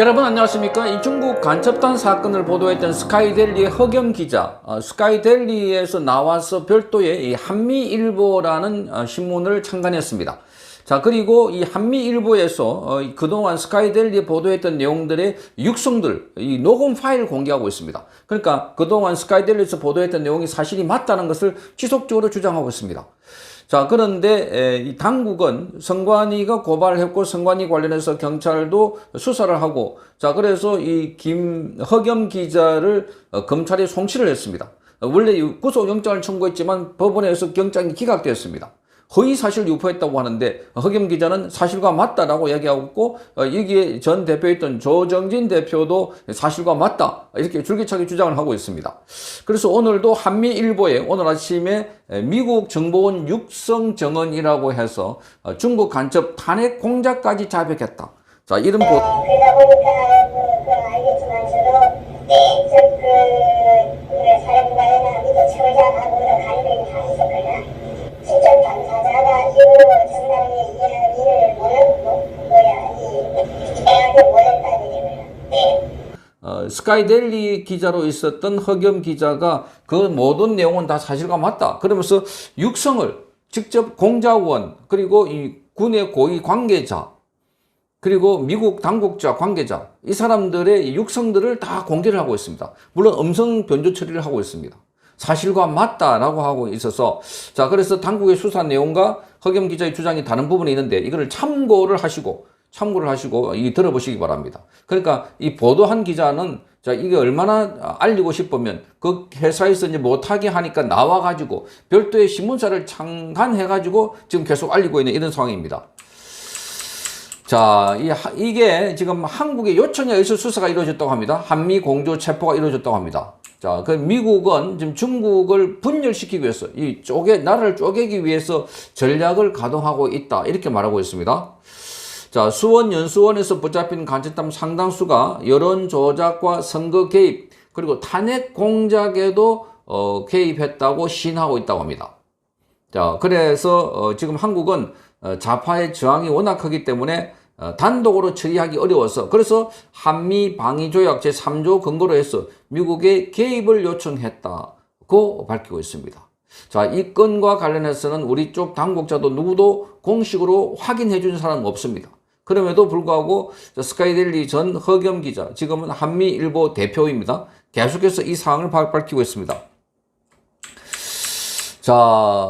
여러분 안녕하십니까? 이 중국 간첩단 사건을 보도했던 스카이데일리의 허겸 기자, 스카이데일리에서 나와서 별도의 이 한미일보라는 신문을 창간했습니다. 자, 그리고 이 한미일보에서 그동안 스카이데일리에 보도했던 내용들의 육성들, 이 녹음 파일을 공개하고 있습니다. 그러니까 그동안 스카이데일리에서 보도했던 내용이 사실이 맞다는 것을 지속적으로 주장하고 있습니다. 자, 그런데 이 당국은 성관이가 고발했고 성관이 관련해서 경찰도 수사를 하고, 자, 그래서 이 허겸 기자를 검찰에 송치를 했습니다. 원래 구속영장을 청구했지만 법원에서 영장이 기각되었습니다. 허위사실 유포했다고 하는데 허겸 기자는 사실과 맞다라고 얘기하고 있고, 여기에 전 대표였던 조정진 대표도 사실과 맞다 이렇게 줄기차게 주장을 하고 있습니다. 그래서 오늘도 한미일보에 오늘 아침에 미국 정보원 육성 정언이라고 해서 중국 간첩 탄핵 공작까지 자백했다. 자, 이런 그러다 보니까 알겠지만 저도 우리 사령관이나 밑에 처장하고 가이드를 다 했었거든요. 직접 당사자가 이후 전달의 이야기를 몰랐다는 얘기예요. 스카이데일리 기자로 있었던 허겸 기자가 그 모든 내용은 다 사실과 맞다. 그러면서 육성을 직접 공작원, 그리고 이 군의 고위 관계자, 그리고 미국 당국자 관계자, 이 사람들의 육성들을 다 공개를 하고 있습니다. 물론 음성 변조 처리를 하고 있습니다. 사실과 맞다라고 하고 있어서, 자, 그래서 당국의 수사 내용과 허겸 기자의 주장이 다른 부분이 있는데 이거를 참고를 하시고 이 들어보시기 바랍니다. 그러니까 이 보도한 기자는, 자, 이게 얼마나 알리고 싶으면 그 회사에서 이제 못하게 하니까 나와가지고 별도의 신문사를 창간해가지고 지금 계속 알리고 있는 이런 상황입니다. 자, 이게 지금 한국의 요청에 의해서 수사가 이루어졌다고 합니다. 한미 공조 체포가 이루어졌다고 합니다. 자, 그 미국은 지금 중국을 분열시키기 위해서, 나라를 쪼개기 위해서 전략을 가동하고 있다, 이렇게 말하고 있습니다. 자, 수원연수원에서 붙잡힌 간첩단 상당수가 여론 조작과 선거 개입, 그리고 탄핵 공작에도 개입했다고 시인하고 있다고 합니다. 자, 그래서 지금 한국은 좌파의 저항이 워낙 크기 때문에 단독으로 처리하기 어려워서, 그래서 한미방위조약 제3조 근거로 해서 미국에 개입을 요청했다고 밝히고 있습니다. 자, 이 건과 관련해서는 우리 쪽 당국자도 누구도 공식으로 확인해 준 사람은 없습니다. 그럼에도 불구하고 스카이데일리 전 허겸 기자, 지금은 한미일보 대표입니다. 계속해서 이 사항을 밝히고 있습니다. 자,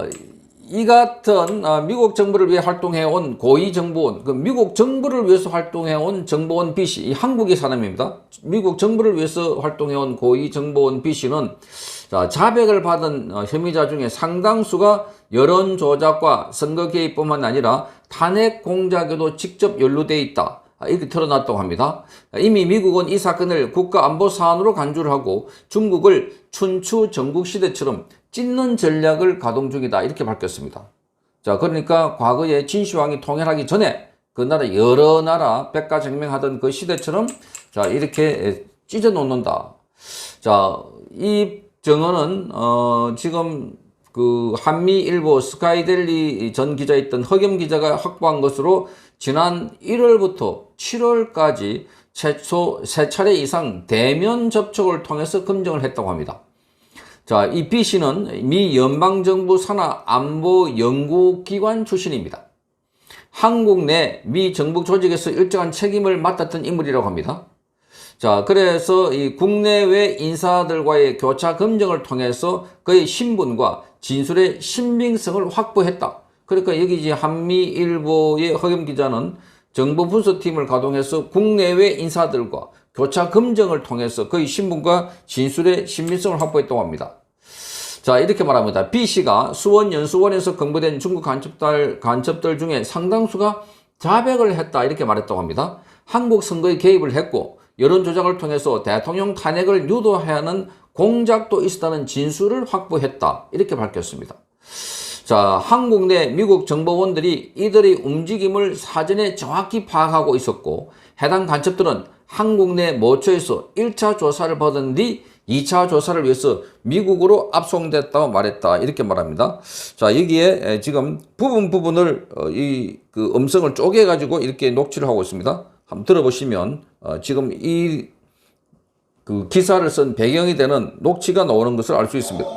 이 같은 미국 정부를 위해 활동해온 고위정보원, 그 미국 정부를 위해서 활동해온 정보원 B씨, 이 한국의 사람입니다. 미국 정부를 위해서 활동해온 고위정보원 B씨는 자백을 받은 혐의자 중에 상당수가 여론 조작과 선거 개입뿐만 아니라 탄핵 공작에도 직접 연루돼 있다, 이렇게 드러났다고 합니다. 이미 미국은 이 사건을 국가안보 사안으로 간주를 하고 중국을 춘추 전국시대처럼 찢는 전략을 가동 중이다, 이렇게 밝혔습니다. 자, 그러니까 과거에 진시황이 통일하기 전에 그 나라 여러 나라 백가쟁명하던 그 시대처럼, 자, 이렇게 찢어 놓는다. 자, 이 정언은 지금 그 한미일보 스카이데일리 전 기자였던 허겸 기자가 확보한 것으로 지난 1월부터 7월까지 최소 3차례 이상 대면 접촉을 통해서 검증을 했다고 합니다. 자, 이 B씨는 미 연방정부 산하 안보연구기관 출신입니다. 한국 내 미 정부 조직에서 일정한 책임을 맡았던 인물이라고 합니다. 자, 그래서 이 국내외 인사들과의 교차 검증을 통해서 그의 신분과 진술의 신빙성을 확보했다. 그러니까 여기 이제 한미일보의 허겸 기자는 정보 분석팀을 가동해서 국내외 인사들과 교차 검증을 통해서 그의 신분과 진술의 신빙성을 확보했다고 합니다. 자, 이렇게 말합니다. B씨가 수원연수원에서 근무된 중국 간첩들 중에 상당수가 자백을 했다, 이렇게 말했다고 합니다. 한국 선거에 개입을 했고 여론 조작을 통해서 대통령 탄핵을 유도하는 공작도 있었다는 진술을 확보했다, 이렇게 밝혔습니다. 자, 한국 내 미국 정보원들이 이들의 움직임을 사전에 정확히 파악하고 있었고 해당 간첩들은 한국 내 모처에서 1차 조사를 받은 뒤 2차 조사를 위해서 미국으로 압송됐다고 말했다, 이렇게 말합니다. 자, 여기에 지금 부분을 그 음성을 쪼개가지고 이렇게 녹취를 하고 있습니다. 한번 들어보시면 지금 이 그 기사를 쓴 배경이 되는 녹취가 나오는 것을 알 수 있습니다.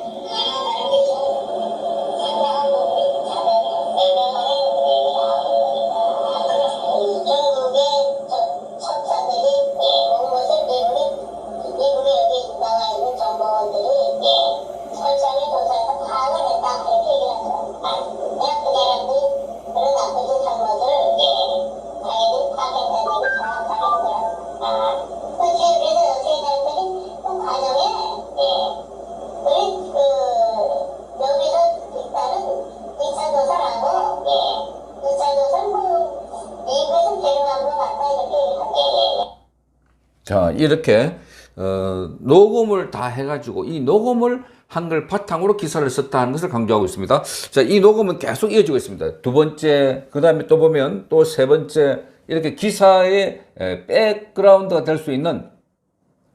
자, 이렇게 녹음을 다 해가지고 이 녹음을 한 걸 바탕으로 기사를 썼다는 것을 강조하고 있습니다. 자, 이 녹음은 계속 이어지고 있습니다. 두 번째, 그 다음에 또 보면 또 세 번째, 이렇게 기사의 백그라운드가 될 수 있는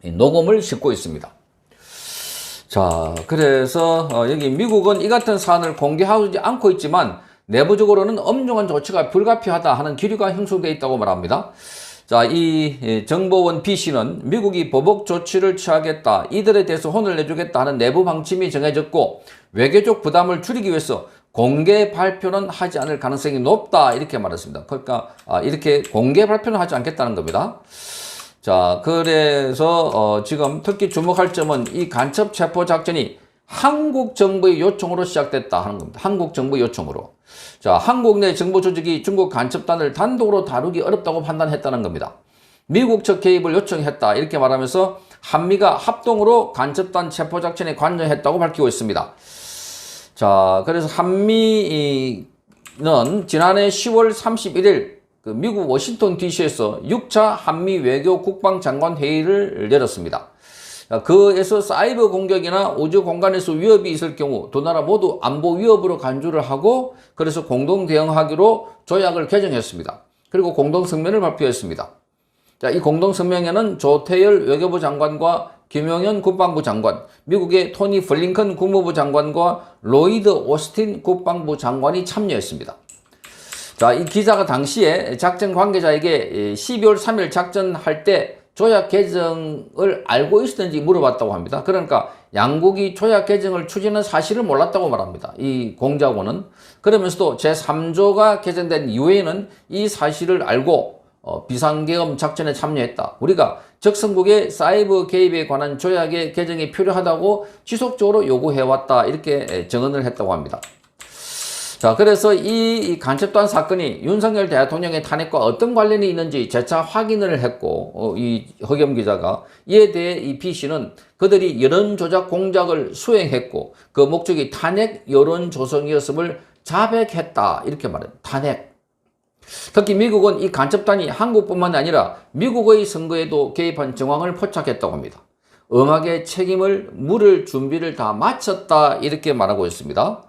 이 녹음을 싣고 있습니다. 자, 그래서 여기 미국은 이 같은 사안을 공개하지 않고 있지만 내부적으로는 엄중한 조치가 불가피하다 하는 기류가 형성되어 있다고 말합니다. 자, 이 정보원 B씨는 미국이 보복 조치를 취하겠다, 이들에 대해서 혼을 내주겠다 하는 내부 방침이 정해졌고 외교적 부담을 줄이기 위해서 공개 발표는 하지 않을 가능성이 높다, 이렇게 말했습니다. 그러니까 이렇게 공개 발표는 하지 않겠다는 겁니다. 자, 그래서 지금 특히 주목할 점은 이 간첩 체포 작전이 한국 정부의 요청으로 시작됐다 하는 겁니다. 한국 정부의 요청으로. 자, 한국 내 정보 조직이 중국 간첩단을 단독으로 다루기 어렵다고 판단했다는 겁니다. 미국 측 개입을 요청했다, 이렇게 말하면서 한미가 합동으로 간첩단 체포 작전에 관여했다고 밝히고 있습니다. 자, 그래서 한미는 지난해 10월 31일 그 미국 워싱턴 DC에서 6차 한미 외교 국방장관 회의를 열었습니다. 그에서 사이버 공격이나 우주 공간에서 위협이 있을 경우 두 나라 모두 안보 위협으로 간주를 하고, 그래서 공동 대응하기로 조약을 개정했습니다. 그리고 공동 성명을 발표했습니다. 자, 이 공동 성명에는 조태열 외교부 장관과 김용현 국방부 장관, 미국의 토니 블링컨 국무부 장관과 로이드 오스틴 국방부 장관이 참여했습니다. 자, 이 기자가 당시에 작전 관계자에게 12월 3일 작전할 때 조약 개정을 알고 있었는지 물어봤다고 합니다. 그러니까 양국이 조약 개정을 추진한 사실을 몰랐다고 말합니다. 이 공작원은. 그러면서도 제3조가 개정된 이후에는 이 사실을 알고 비상계엄 작전에 참여했다. 우리가 적성국의 사이버 개입에 관한 조약의 개정이 필요하다고 지속적으로 요구해왔다, 이렇게 증언을 했다고 합니다. 자, 그래서 이 간첩단 사건이 윤석열 대통령의 탄핵과 어떤 관련이 있는지 재차 확인을 했고, 이 허겸 기자가 이에 대해 이 B씨는 그들이 여론 조작 공작을 수행했고 그 목적이 탄핵 여론 조성이었음을 자백했다, 이렇게 말해요. 탄핵. 특히 미국은 이 간첩단이 한국뿐만 아니라 미국의 선거에도 개입한 정황을 포착했다고 합니다. 엄하게 책임을 물을 준비를 다 마쳤다, 이렇게 말하고 있습니다.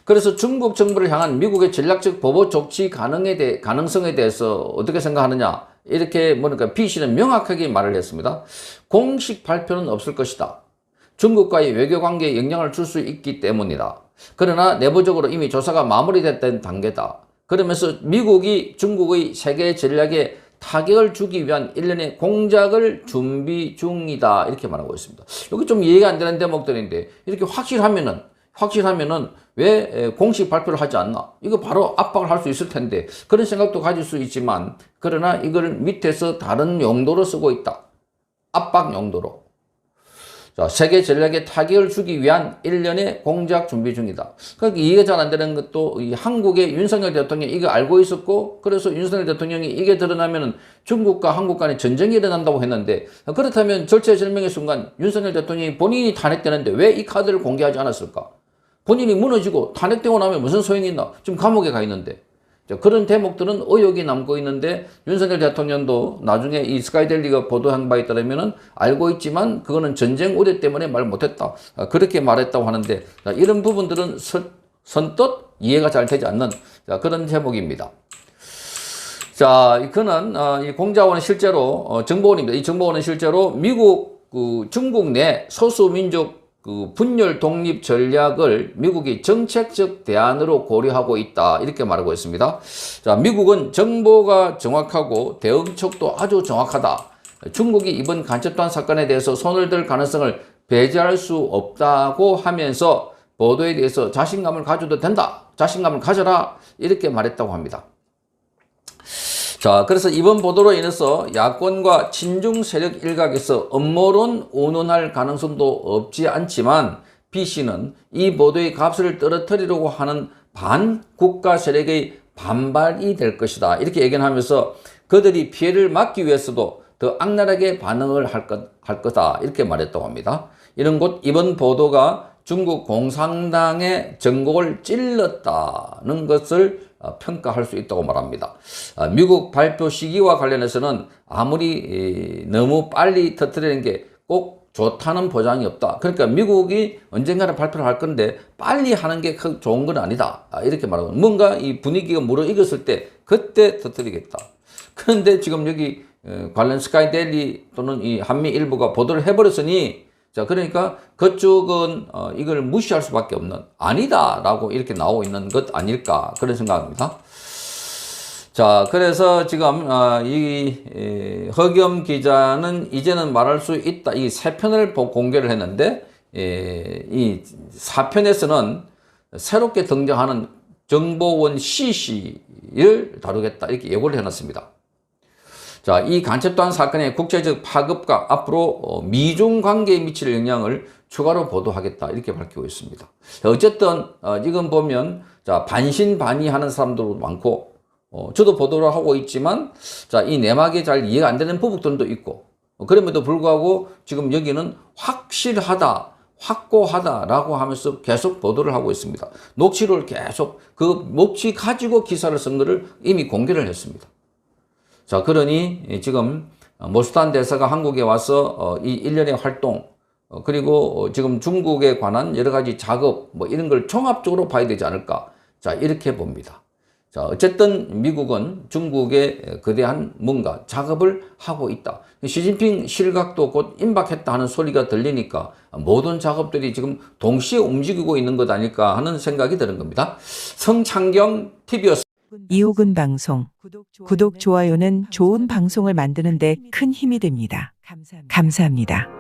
그래서 중국 정부를 향한 미국의 전략적 보복 조치 가능성에 대해서 어떻게 생각하느냐, 이렇게 뭐니까 B씨는 명확하게 말을 했습니다. 공식 발표는 없을 것이다. 중국과의 외교 관계에 영향을 줄 수 있기 때문이다. 그러나 내부적으로 이미 조사가 마무리됐던 단계다. 그러면서 미국이 중국의 세계 전략에 타격을 주기 위한 일련의 공작을 준비 중이다, 이렇게 말하고 있습니다. 여기 좀 이해가 안 되는 대목들인데, 이렇게 확실하면은 왜 공식 발표를 하지 않나? 이거 바로 압박을 할 수 있을 텐데, 그런 생각도 가질 수 있지만, 그러나 이걸 밑에서 다른 용도로 쓰고 있다. 압박 용도로. 자, 세계 전략에 타격을 주기 위한 일련의 공작 준비 중이다. 그러니까 이해가 잘 안 되는 것도 이 한국의 윤석열 대통령이 이거 알고 있었고, 그래서 윤석열 대통령이 이게 드러나면은 중국과 한국 간에 전쟁이 일어난다고 했는데, 그렇다면 절체절명의 순간 윤석열 대통령이 본인이 탄핵되는데 왜 이 카드를 공개하지 않았을까? 본인이 무너지고 탄핵되고 나면 무슨 소용이 있나? 지금 감옥에 가 있는데. 자, 그런 대목들은 의혹이 남고 있는데, 윤석열 대통령도 나중에 이 스카이데일리가 보도한 바에 따르면 알고 있지만 그거는 전쟁 우려 때문에 말 못했다, 그렇게 말했다고 하는데, 이런 부분들은 선뜻 이해가 잘 되지 않는 그런 제목입니다. 자, 그는 이 공작원은 실제로 정보원입니다. 이 정보원은 실제로 미국 중국 내 소수민족 그 분열 독립 전략을 미국이 정책적 대안으로 고려하고 있다. 이렇게 말하고 있습니다. 자, 미국은 정보가 정확하고 대응책도 아주 정확하다. 중국이 이번 간첩단 사건에 대해서 손을 들 가능성을 배제할 수 없다고 하면서 보도에 대해서 자신감을 가져도 된다. 자신감을 가져라. 이렇게 말했다고 합니다. 자, 그래서 이번 보도로 인해서 야권과 친중 세력 일각에서 음모론 운운할 가능성도 없지 않지만 B씨는 이 보도의 값을 떨어뜨리려고 하는 반국가 세력의 반발이 될 것이다. 이렇게 예견하면서 그들이 피해를 막기 위해서도 더 악랄하게 반응을 할 거다. 이렇게 말했다고 합니다. 이번 보도가 중국 공산당의 전곡을 찔렀다는 것을 평가할 수 있다고 말합니다. 미국 발표 시기와 관련해서는 아무리 너무 빨리 터뜨리는 게 꼭 좋다는 보장이 없다. 그러니까 미국이 언젠가는 발표를 할 건데 빨리 하는 게 좋은 건 아니다. 이렇게 말하고 뭔가 이 분위기가 무르익었을 때 그때 터뜨리겠다. 그런데 지금 여기 관련 스카이데일리 또는 이 한미일보가 보도를 해버렸으니 자, 그러니까 그쪽은 이걸 무시할 수밖에 없는 아니다라고 이렇게 나오고 있는 것 아닐까 그런 생각입니다. 자, 그래서 지금 이 허겸 기자는 이제는 말할 수 있다. 이 3편을 공개를 했는데 이 4편에서는 새롭게 등장하는 정보원 C씨를 다루겠다 이렇게 예고를 해놨습니다. 자, 이 간첩단 사건의 국제적 파급과 앞으로 미중 관계에 미칠 영향을 추가로 보도하겠다 이렇게 밝히고 있습니다. 어쨌든 지금 보면 자, 반신반의하는 사람들도 많고 저도 보도를 하고 있지만 자, 이 내막에 잘 이해가 안 되는 부분들도 있고 그럼에도 불구하고 지금 여기는 확실하다 확고하다라고 하면서 계속 보도를 하고 있습니다. 녹취를 계속 그 녹취 가지고 기사를 쓴 거를 이미 공개를 했습니다. 자, 그러니 지금 모스탄 대사가 한국에 와서 이 일련의 활동 그리고 지금 중국에 관한 여러 가지 작업 뭐 이런 걸 종합적으로 봐야 되지 않을까. 자, 이렇게 봅니다. 자, 어쨌든 미국은 중국에 거대한 뭔가 작업을 하고 있다. 시진핑 실각도 곧 임박했다 하는 소리가 들리니까 모든 작업들이 지금 동시에 움직이고 있는 것 아닐까 하는 생각이 드는 겁니다. 성창경 TV였습니다. 이호근 방송 구독, 좋아요는 좋은 방송을 만드는 데 큰 힘이 됩니다. 감사합니다.